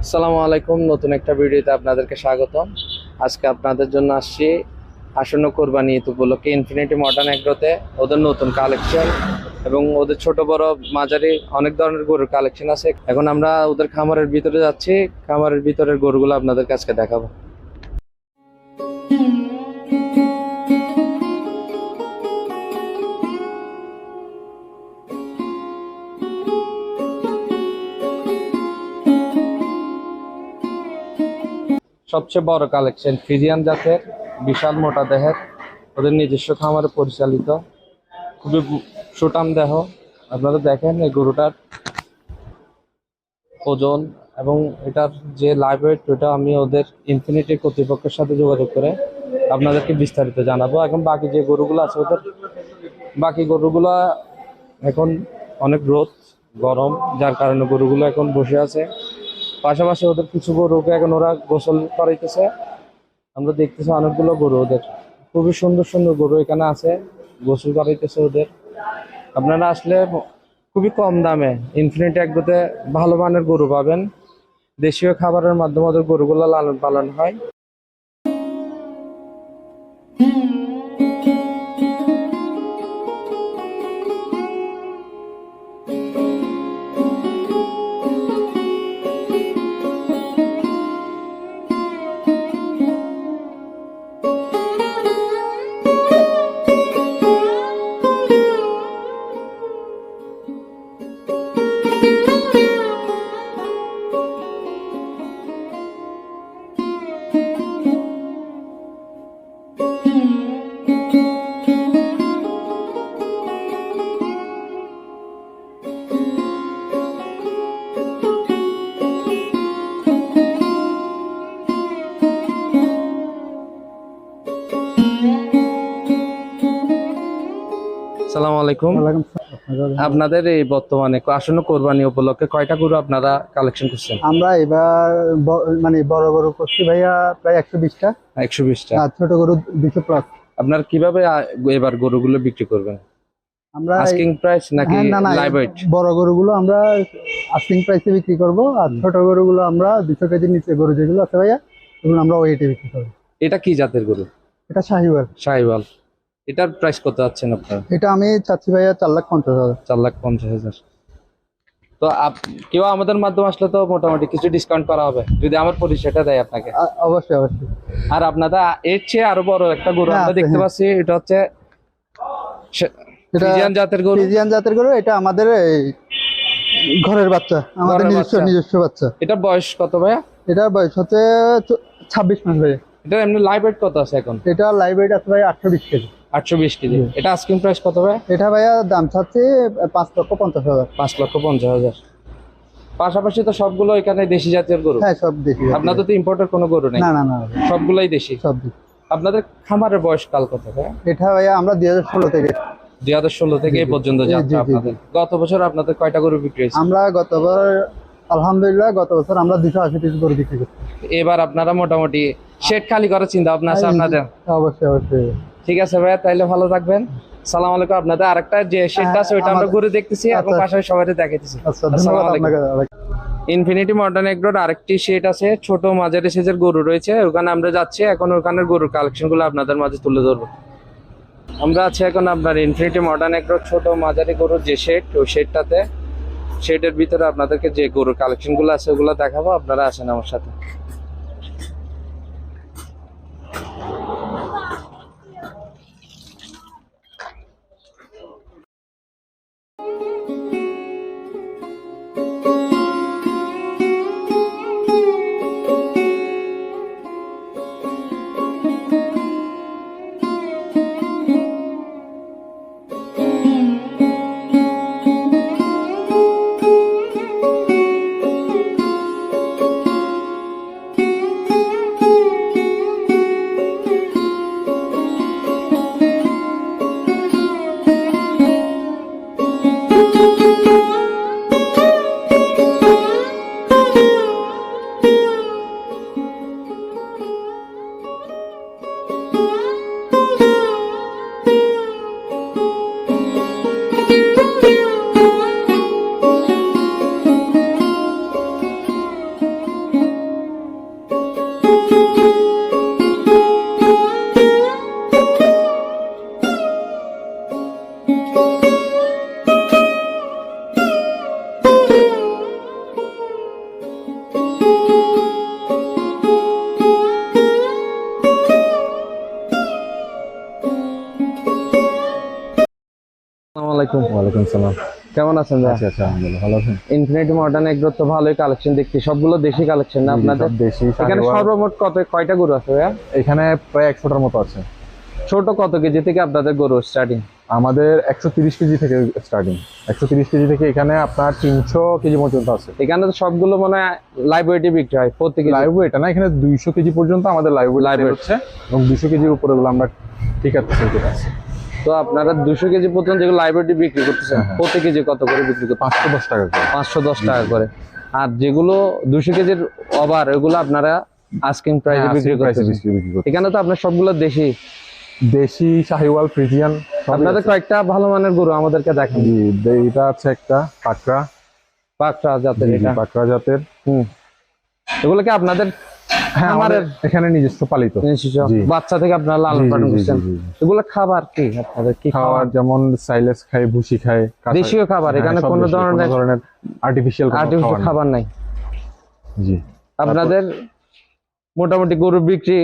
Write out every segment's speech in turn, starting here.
আসসালামু আলাইকুম, নতুন একটা ভিডিওতে আপনাদেরকে স্বাগতম। আজকে আপনাদের জন্য আসছি আসন্ন কোরবানি ঈদ উপলক্ষে ইনফিনিটি মডার্ন এগ্রোতে ওদের নতুন কালেকশন এবং ওদের ছোট বড় মাঝারি অনেক ধরনের গরুর কালেকশন আছে। এখন আমরা ওদের খামারের ভিতরে যাচ্ছি, খামারের ভিতরের গরুগুলো আপনাদেরকে আজকে দেখাবো। সবচেয়ে বড় কালেকশন ফ্রিজিয়ান জাতের, বিশাল মোটা দেহের, ওদের নিজস্ব খামারে পরিচালিত, খুবই সুটাম দেহ। আপনারা দেখেন এই গরুটার ওজন এবং এটার যে লাইভ ওয়েট, ওটা আমি ওদের ইনফিনিটির কর্তৃপক্ষের সাথে যোগাযোগ করে আপনাদেরকে বিস্তারিত জানাবো। এখন বাকি যে গরুগুলো আছে ওদের বাকি গরুগুলো এখন অনেক রোদ গরম, যার কারণে গরুগুলো এখন বসে আছে। পাশাপাশি ওদের কিছু গরুকে এখন ওরা গোসল করাইতেছে। আমরা দেখতেছি অনেকগুলো গরু, ওদের খুবই সুন্দর সুন্দর গরু এখানে আছে, গোসল করাইতেছে ওদের। আপনারা আসলে খুবই কম দামে ইনফিনিটি এগ্রোতে ভালো মানের গরু পাবেন। দেশীয় খাবারের মাধ্যমে ওদের গরুগুলো লালন পালন হয়। আসসালামু আলাইকুম। আপনাদের এই বর্তমানে আসন্ন কোরবানি উপলক্ষে কয়টা গরু আপনারা কালেকশন করছেন? আমরা এবার মানে বড় গরু করছি ভাইয়া প্রায় 120টা। 120টা। আর ছোট গরু 200 প্লাস। আপনারা কিভাবে এবার গরুগুলো বিক্রি করবেন? আমরা আস্কিং প্রাইস নাকি না লাইভ ওয়েট? বড় গরুগুলো আমরা আস্কিং প্রাইসে বিক্রি করব, আর ছোট গরুগুলো আমরা 200 কেজির নিচে গরু যেগুলো আছে ভাইয়া ওগুলো আমরা ওয়েটে বিক্রি করব। এটা কি জাতের গরু? এটা শাহিওয়াল। শাহিওয়াল। এটার প্রাইস কত আছেন আপনারা? এটা আমি চাচ্ছি ভাইয়া 4,50,000। 4,50,000। তো কেউ আমাদের মাধ্যমে আসলে তো মোটামুটি কিছু ডিসকাউন্ট করা হবে যদি আমার পরিচয়টা দেয় আপনাকে। অবশ্যই অবশ্যই। আর আপনাদের এর চেয়ে আরো বড় একটা গরু আমরা দেখতে পাচ্ছি, এটা হচ্ছে ফ্রিজিয়ান জাতের গরু। ফ্রিজিয়ান জাতের গরু, এটা আমাদের ঘরের বাচ্চা, আমাদের নিজস্ব বাচ্চা। এটার বয়স কত ভাইয়া? এটার বয়স হচ্ছে 26 মাস ভাইয়া। এটা এমনি লাইভ ওয়েট কত আছে এখন? এটা লাইভ ওয়েট আছে ভাই 820 কেজি। 820 কেজি। এটা আস্কিং প্রাইস কত ভাই? এটা ভাইয়া দাম চাচ্ছে 5,50,000। 5,50,000। পাশাপাশি তো সবগুলো এখানে দেশি জাতের গরু। হ্যাঁ, সব দেশি। আপনাদের তো ইম্পোর্টের কোনো গরু নেই? না না না, সবগুলাই দেশি। সব দেশি। আপনাদের খামারের বয়স কাল কত ভাই? এটা ভাইয়া আমরা 2016 থেকে 2016 থেকে এই পর্যন্ত যাত্রা আপনাদের। গত বছর আপনাদের কয়টা গরু বিক্রি হয়েছে? আমরা গতবার আলহামদুলিল্লাহ গত বছর আমরা 280 পিস গরু বিক্রি করছি। এবার আপনারা মোটামুটি শেড খালি করার চিন্তা ভাবনা আছে আপনাদের? অবশ্যই অবশ্যই। ঠিক আছে ভাইয়া, তাইলে ভালো থাকবেন। সালাম আলাইকুম। আপনাদের আরেকটা যে শেডটা আছে ওইটা আমরা ঘুরে দেখতেছি এবং পাশাপাশি সবাই দেখাইতেছি। আচ্ছা, ধন্যবাদ আপনাকে। ইনফিনিটি মডার্ন এগ্রোর আরেকটি শেড আছে, ছোট মাঝারি সাইজের গরু রয়েছে, ওখানে আমরা যাচ্ছি এখন। ওখানের গরুর কালেকশন গুলো আপনাদের মাঝে তুলে ধরবো। আমরা আছি এখন আপনার ইনফিনিটি মডার্ন এগ্রোর ছোট মাঝারি গরুর যে শেড, ওই শেডটাতে। শেডের ভিতরে আপনাদেরকে যে গরুর কালেকশন গুলো আছে ওগুলো দেখাবো, আপনারা আসেন আমার সাথে। আলাইকুম। ওয়ালাইকুম সালাম। কেমন আছেন ভাই? আচ্ছা আচ্ছা, আলহামদুলিল্লাহ ভালো আছেন। ইনফিনিটি মডার্ন এগ্রো তো ভালোই কালেকশন দেখছি, সবগুলো দেশি কালেকশন না আপনাদের? সব দেশি। এখানে শাহিওয়াল। সর্বমোট কয়টা গরু আছে ভাইয়া? এখানে প্রায় 100টার মতো আছে। ছোট কত কেজি থেকে আপনাদের গরু স্টার্টিং? আমাদের 130 কেজি থেকে স্টার্টিং। 130 কেজি থেকে এখানে আপনার 300 কেজি পর্যন্ত আছে। এখানে তো সবগুলো মানে লাইভ ওয়েটে বিক্রি হয় প্রতি কেজি? লাইভ ওয়েট না, এখানে 200 কেজি পর্যন্ত আমাদের লাইভ Live ওয়েট weight। হচ্ছে, এবং 200 কেজির উপরে গুলো আমরা ঠিক আছে সেল করে আছি। তো আপনারা 200 কেজি পর্যন্ত যেগুলো লাইভ ওয়েটে বিক্রি করতেছেন প্রতি কেজি কত করে বিক্রি করতেছেন? 510 টাকা করে। 510 টাকা করে। আর যেগুলো 200 কেজির ওভার ওগুলো আপনারা আস্কিং প্রাইসে হ্যাঁ, বিক্রি asking price এ করতেছেন? বিক্রি করছি। এখানে তো আপনার সবগুলো দেশি। দেশি, শাহিওয়াল, ফ্রিজিয়ান আপনাদের কয়েকটা ভালো মানের গরু আমাদেরকে দেখেন। জি, এটা আছে একটা পাকড়া। পাকড়া জাতের জি, এটা। পাকড়া জাতের। এগুলো কি আপনাদের হ্যাঁ, আমাদের খামারের এখানে নিজস্ব পালিত। নিজস্ব? জি। বাচ্চা থেকে আপনারা লালন জি, জি, পালন জি, করছেন? জি, জি। এগুলো খাবার কি আপনাদের কি খাবার খাবার? যেমন সাইলেস খায়, ভুসি খায়, দেশীয় খাবার, এখানে কোনো ধরনের আর্টিফিশিয়াল আর্টিফিশিয়াল খাবার নাই? জি। আপনাদের মোটামুটি গরু বিক্রি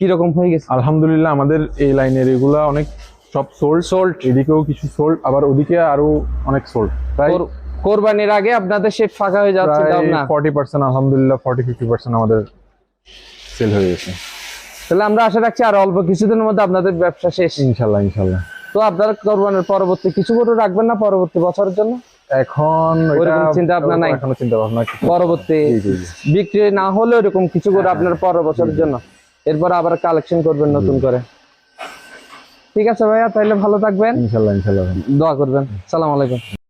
কিরকম হয়ে গেছে? আলহামদুলিল্লাহ, আমাদের এই লাইনের এগুলা অনেক সব সোল্ড। এদিকেও কিছু সোল্ড, আবার ওদিকে আরো অনেক সোল্ড। প্রায় কোরবানির আগে আপনাদের শেড ফাঁকা হয়ে যাচ্ছে দাম না? 40%, আলহামদুলিল্লাহ 40-50% আমাদের সেল হয়ে গেছে। তাহলে আমরা আশা রাখছি আর অল্প কিছুদিনের মধ্যে আপনাদের ব্যবসা শেষ। ইনশাল্লাহ ইনশাল্লাহ। তো আপনারা কোরবানির পরবর্তী কিছু গরু রাখবেন না পরবর্তী বছরের জন্য? এখন ওইরকম চিন্তা ভাবনা নাই? এখনো চিন্তা ভাবনা পরবর্তী জি, জি, জি। বিক্রি না হলে এরকম কিছু গরু আপনার পরের বছরের জন্য, এরপর আবার কালেকশন করবেন নতুন করে। ঠিক আছে ভাইয়া, তাইলে ভালো থাকবেন, ইনশাল্লাহ ইনশাল্লাহ। দোয়া করবেন। সালাম আলাইকুম।